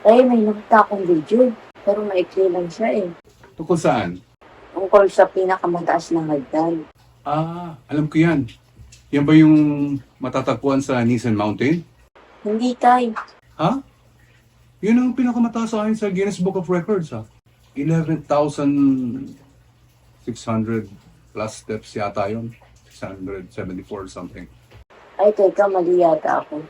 Tay, may nakita akong video. Pero maikli lang siya eh. Tungkol saan? Tungkol sa pinakamataas na hagdan. Alam ko yan. Yan ba yung matatagpuan sa Nissan Mountain? Hindi, Tay. Ha? Yun ang pinakamataas sa akin sa Guinness Book of Records, ha? 11,600 plus steps yata yun. 674 something. Ay, teka, mali yata ako.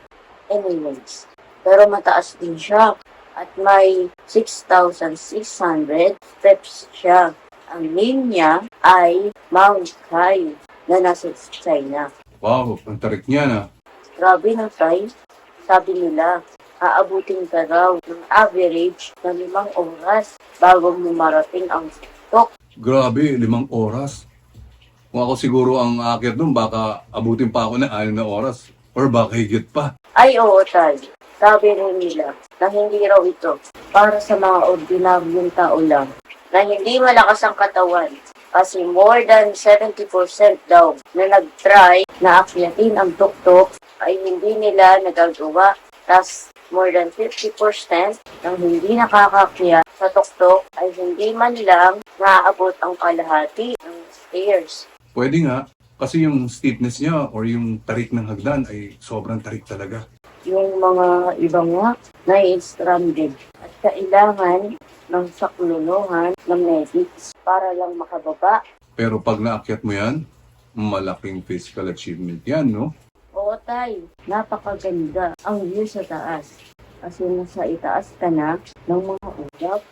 Anyways, pero mataas din siya. At may 6,600 steps siya. Ang name niya ay Mount Kai na nasa China. Wow, ang tarik niya na. Grabe na, Tay. Sabi nila, aabutin ka raw ng average na 5 oras bago mo marating ang TikTok. Grabe, 5 oras. Kung ako siguro ang aakyat doon, baka abutin pa ako ng 6 na oras. Or baka higit pa. Ay, oo, Tay. Sabi rin nila na hindi raw ito para sa mga ordinaryong tao lang na hindi malakas ang katawan. Kasi more than 70% daw na nag-try na akyatin ang tuktok ay hindi nila nagagawa. Tapos more than 50% ng hindi nakakakyat sa tuktok ay hindi man lang naaabot ang kalahati ng stairs. Pwede nga, kasi yung steepness niya or yung tarik ng hagdan ay sobrang tarik talaga. Yung mga iba nga na-stranded at kailangan ng sakluluhan ng medics para lang makababa. Pero pag naakyat mo yan, malaking physical achievement yan, no? Oo, Tay, napakaganda ang view sa taas. Kasi nasa itaas ka na ng mga ulap